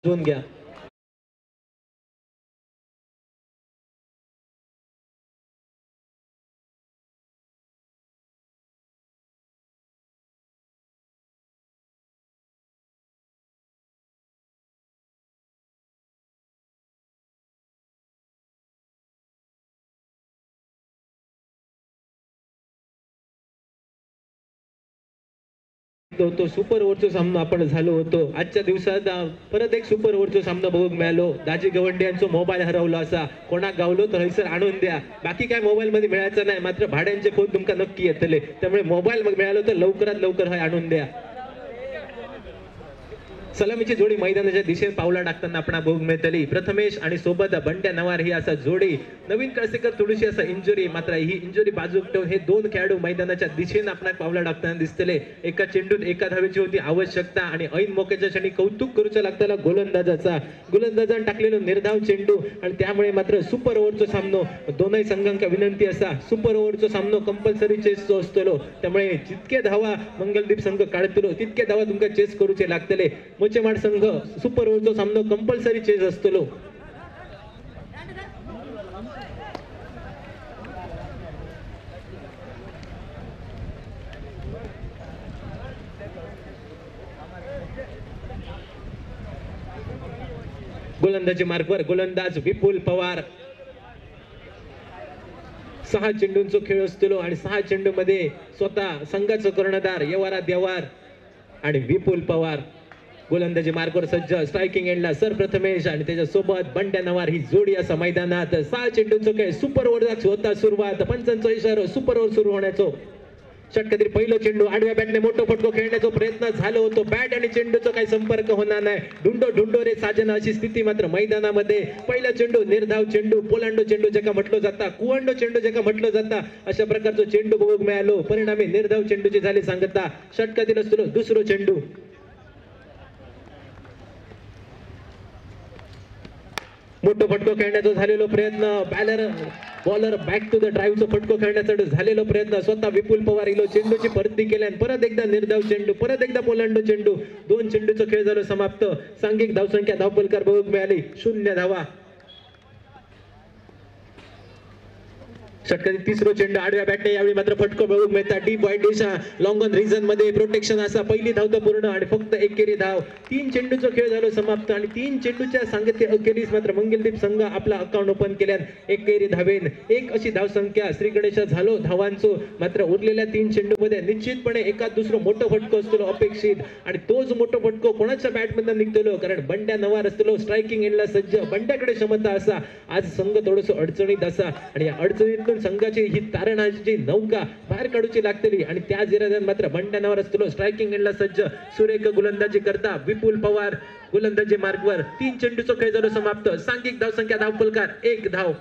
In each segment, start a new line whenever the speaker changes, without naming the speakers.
वाजवून घ्या. होतो सुपर ओव्हरचा सामना आपण झालो होतो. आजच्या दिवसात परत एक सुपर ओव्हरचा सामना बघूक मिळालो. दाजी गवंडे यांचा मोबाईल हरवला असा कोणाक गावलो तर हयसर आणून द्या. बाकी काय मोबाईल मध्ये मिळायचं नाही, मात्र भाड्यांचे फोन तुमका नक्की येतले. त्यामुळे मोबाईल मिळालो तर लवकरात लवकर हय आणून द्या. सलामीची जोडी मैदानाच्या दिशेने पावला टाकताना आपण बघूक मिळतली. प्रथमेश आणि सोबत बंड्या नवार ही असा जोडी. नवीन कळसेकर थोडीशी असा इंजुरी, मात्र ही इंजुरी बाजूक ठेवून हे दोन खेळाडू मैदानाच्या दिशेने आपण पावला टाकताना दिसतले. एका चेंडूत एका धावेची होती आवश्यकता आणि ऐन मोक्याच्या क्षणी कौतुक करूचा लागताना गोलंदाजाने टाकलेलो निर्धाव चेंडू आणि त्यामुळे मात्र सुपर ओव्हरचा सामनो दोनही संघांका विनंती असा सुपर ओव्हरचा सामनो कंपल्सरी चेसचो असतलो. त्यामुळे जितके धावा मंगलदीप संघ काढतलो तितके धावा तुमका चेस करूचे लागतले. मोचेमाड संघ सुपर ओव्हरचा सामनो कंपल्सरी चेस असतलो. गोलंदाजी मार्गवर गोलंदाज विपुल पवार. 6 चेंडूंचा खेळ असतो आणि 6 चेंडू मध्ये स्वतः संघाचा कर्णधार यवारा देवार आणि विपुल पवार गोलंदाजी मार्गवर सज्ज. स्ट्रायकिंग एंडला सर प्रथमेश आणि त्याच्या सोबत बंड्या नवार ही जोडी असा मैदानात. 6 चेंडूंचा खेळ सुपर ओव्हर होता सुरुवात. पंचांचा इशारा सुपर ओव्हर सुरू होण्याचो. षटकातील पहिलं चेंडू आडव्या बॅटने मोठं फटको खेळण्याचा प्रयत्न झालो होतो. बॅट आणि चेंडूचा काही संपर्क होणार नाही. ढुंडो रे साजना अशी स्थिती मात्र मैदानामध्ये. पहिला चेंडू निर्धाव चेंडू, पोलांडो चेंडू ज्याका म्हटलं जाता, कुवंडो चेंडू ज्याका म्हटलं जाता, अशा प्रकारचा चेंडू बघूक मिळालो. परिणामी निर्धाव चेंडूची झाली सांगता. षटकातील असतो दुसरो चेंडू. मोठं फटको खेळण्याचा झालेला प्रयत्न. बॉलर बॅक टू द ड्राईव्हचा फटको खेळण्याचा झालेला प्रयत्न. स्वतः विपुल पवार इलो चेंडूची परती केल्याने परत एकदा निर्धाव चेंडू, परत एकदा पोलांडो चेंडू. 2 चेंडूचा खेळ झाला समाप्त. सांघिक धावसंख्या धावपलकार बघूक मिळाली 0 धावा. षटकातील तिसरो चेंडू आडव्या बॅटने यावेळी मात्र फटको बघूक मिळतात. Deep wide Disha long on reason मध्ये प्रोटेक्शन असा पहिली धाव तर पूर्ण आणि फक्त एकेरी धाव. 3 चेंडूचा खेळ झाला समाप्त आणि 3 चेंडूच्या सांगते अखेरीस मात्र मंगलदीप संघ आपला अकाउंट ओपन केल्यान एकेरी धावेन 1 अशी धावसंख्या श्री गणेश झालो धावांचो. मात्र उरलेल्या 3 चेंडू मध्ये निश्चितपणे एका दुसरं मोठं फटको असतो अपेक्षित आणि तोच मोठा फटको कोणाच्या बॅट मधून निघतो, कारण बंड्या नवार असतो स्ट्रायकिंग एंडला सज्ज. बंड्याकडे क्षमता असा. आज संघ थोडस अडचणीत असा आणि या अडचणीत संघाची ही तारणाची नौका बाहेर काढूची लागतली आणि त्या जिराद्यात मात्र बंड्यानावर असतो स्ट्रायकिंग एंडला सज्ज. सुरेख गोलंदाजी करता विपुल पवार गोलंदाजी मार्गवर. 3 चेंडूचा खेळ झाला समाप्त. सांघिक धावसंख्या धावपलकार 1 धाव.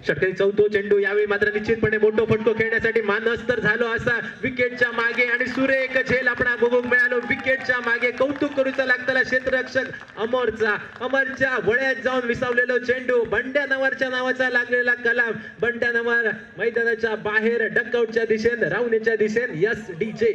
षटकातील चौथो चेंडू यावेळी मात्र निश्चितपणे मोठो फटको खेळण्यासाठी मानस्तर झालो असा विकेटच्या मागे आणि सुरेख झेल आपण बघूक मिळालो. विकेटच्या मागे कौतुक करूचा लागताना क्षेत्ररक्षक अमरच्या वळ्यात जाऊन विसावलेलो चेंडू. बंड्या नवारच्या नावाचा लागलेला कलाम. बंड्या नवार मैदानाच्या बाहेर डकआउटच्या दिशेने राऊंडच्या दिशेने यस डीजे.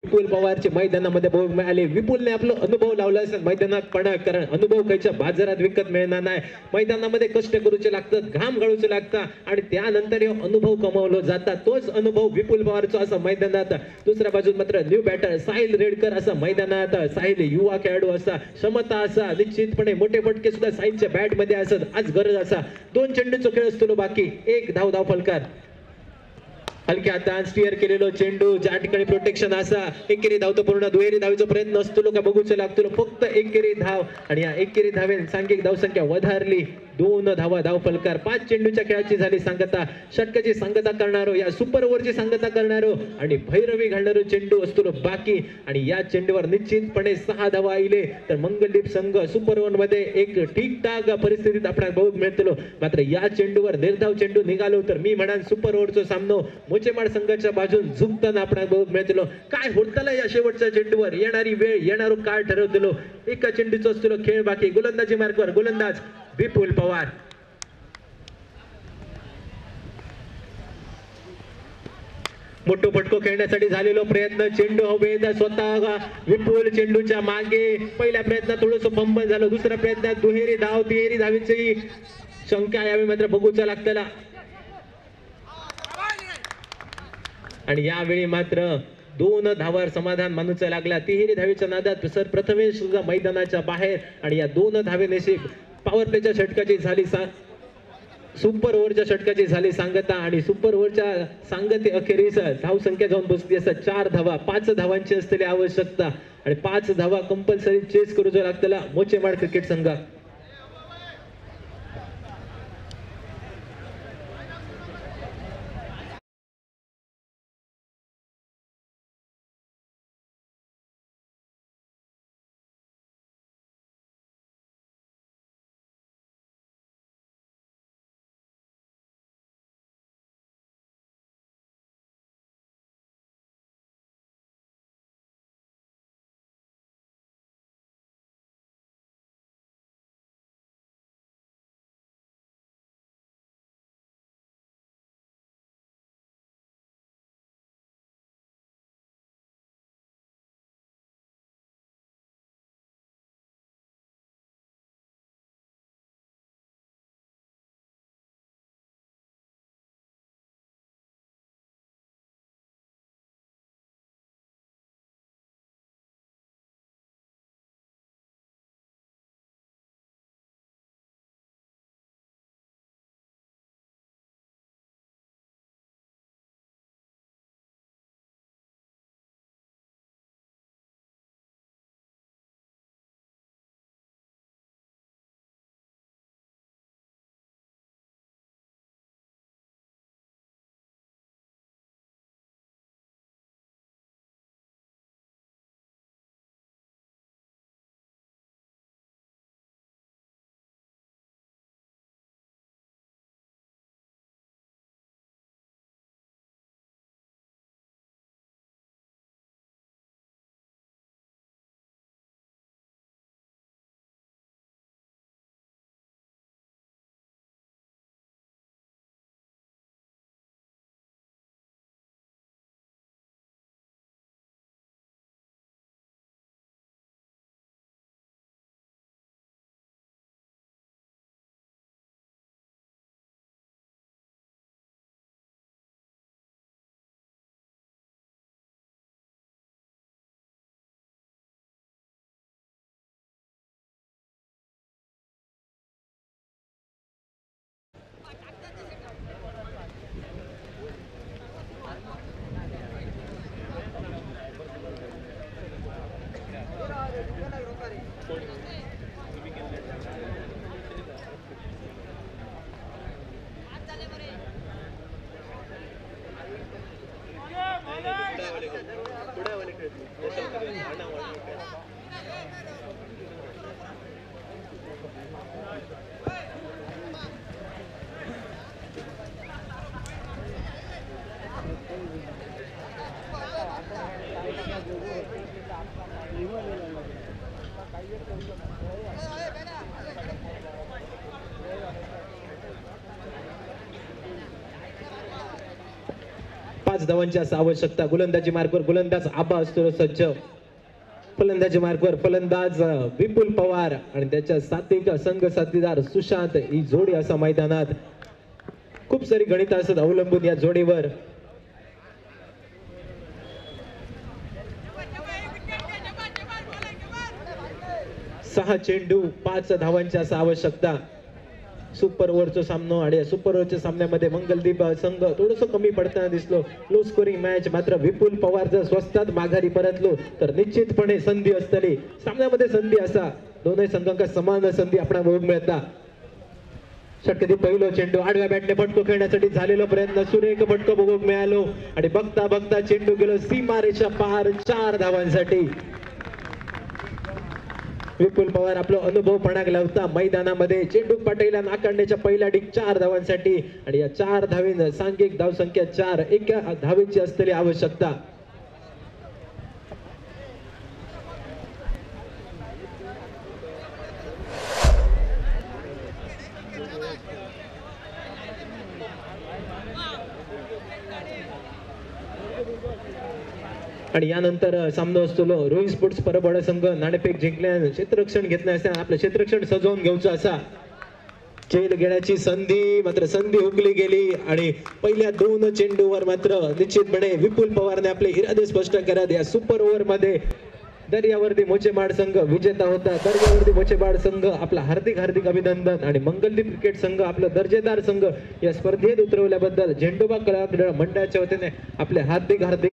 विपुल पवारचे मैदानामध्ये बघ मिळाले. विपुलने आपला अनुभव लावला असेल मैदानात पडा, कारण अनुभव खायच्या बाजारात विकत मिळणार नाही. मैदानामध्ये कष्ट करूचे लागतात, घाम गळूचे लागतात आणि त्यानंतर हे अनुभव कमावलो जातात. तोच अनुभव विपुल पवारचा असा मैदानात. दुसऱ्या बाजून मात्र न्यू बॅटर साहिल रेडकर असा मैदानात. साहिल युवा खेळाडू असा, क्षमता असा, निश्चितपणे मोठे फटके सुद्धा साहिलच्या बॅट मध्ये असत. आज गरज असा 2 चेंडूचा खेळ असतो बाकी. 1 धाव फलकार. हलक्या हातान स्टिअर केलेलो चेंडू, ज्या ठिकाणी प्रोटेक्शन असा. एकेरी धावतो पूर्ण, दुहेरी धावेचा प्रयत्न असतो का बघूच लागतो. फक्त एकेरी धाव आणि या एकेरी धावेन सांघिक धावसंख्या वधारली. 2 धाव फलकार. 5 चेंडूच्या खेळाची झाली सांगता. षटकाची सांगता करणारो, या सुपर ओव्हरची सांगता करणारो आणि भैरवी घालणारो चेंडू असतो बाकी. आणि या चेंडूवर निश्चितपणे 6 धावा आले तर मंगलदीप संघ सुपर ओव्हर मध्ये एक ठीकठाक परिस्थितीत आपल्याला बघूक मिळतलो. मात्र या चेंडूवर निर्धाव चेंडू निघालो तर मी म्हणान सुपर ओव्हरचा सामनो मोचेमाड संघाच्या बाजून झुकताना आपल्याला बघूक मिळतलो. काय होतला या शेवटच्या चेंडूवर, येणारी वेळ येणारो काळ ठरवतलो. एका चेंडूचा असतो खेळ बाकी. गोलंदाजी मार्कवर गोलंदाज विपुल पवार. मोठो फटको खेळण्यासाठी झालेलो प्रयत्न, चेंडू हवेत स्वतः विपुल चेंडूच्या मागे. पहिल्या प्रयत्नात थोडस फंबल झालं, दुसऱ्या प्रयत्नात दुहेरी धाव, तिहेरी धावीची शंका यावेळी मात्र बघूचा लागताना. आणि यावेळी मात्र 2 धावावर समाधान मानूचा लागला. तिहेरी धावेच्या नादात सर प्रथमेश सुद्धा मैदानाच्या बाहेर. आणि या 2 धावे नशीब पॉवर प्लेच्या षटकाची झाली सुपर ओव्हरच्या षटकाची झाली सांगता. आणि सुपर ओव्हरच्या सांगते अखेरीस धाव संख्या जाऊन बसली असतात 4 धावा. 5 धावांची असलेली आवश्यकता आणि 5 धावा कंपल्सरी चेस करूचा लागतला मोचेमाड क्रिकेट संघ. 5 धावांची असं आवश्यकता. गोलंदाजी मार्कवर गोलंदाज आबा असतो सज्ज. फलंदाजी मार्कवर फलंदाज विपुल पवार आणि त्याच्या साथिक संघ साथीदार सुशांत ही जोडी असा मैदानात. खूप सारी गणित असतात अवलंबून या जोडीवर. 6 चेंडू 5 धावांची असं आवश्यकता. सुपर ओव्हरचा सामना आणि सुपर ओव्हरच्या सामन्यामध्ये मंगलदीप संघ थोडंसं कमी पडताना दिसलो. Low scoring match. मात्र विपुल पवार जर स्वस्तात माघारी परतलो तर निश्चितपणे संधी असतली. सामन्यामध्ये संधी असा दोन्ही संघांका समान संधी आपल्याला बघूक मिळता. षटकरी पहिलो चेंडू आडव्या बॅटने फटको खेळण्यासाठी झालेला प्रयत्न सुरेख फटको बघूक मिळालो आणि बघता बघता चेंडू गेलो सीमारेषा पार 4 धावांसाठी. विपुल पवार आपला अनुभव पणाक लावता मैदानामध्ये. चेंडू पाटीला नाकांड्याच्या पहिल्या डिक 4 धावांसाठी आणि या 4 धावेन सांघिक धावसंख्या 4. एका धावेची असलेली आवश्यकता. आणि यानंतर सामना असतो रोहित स्पोर्ट्स परबड संघ नाणेफेक जिंकल्याने क्षेत्ररक्षण घेतलं असता आपलं क्षेत्ररक्षण सजवून घेऊचं असा. चेल घेण्याची संधी मात्र संधी हुकली गेली आणि पहिल्या 2 चेंडूवर मात्र निश्चितपणे विपुल पवारने आपले इरादे स्पष्ट करत या सुपर ओव्हर मध्ये दर्यावर्दी मोचेमाड संघ विजेता होता. दर्यावर्दी मोचेमाड संघ आपला हार्दिक हार्दिक अभिनंदन आणि मंगलदीप क्रिकेट संघ आपला दर्जेदार संघ या स्पर्धेत उतरवल्याबद्दल झेंडोबा कला क्रीडा मंडळाच्या वतीने आपले हार्दिक हार्दिक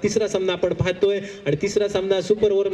तिसरा सामना आपण पाहतोय आणि तिसरा सामना सुपर ओव्हर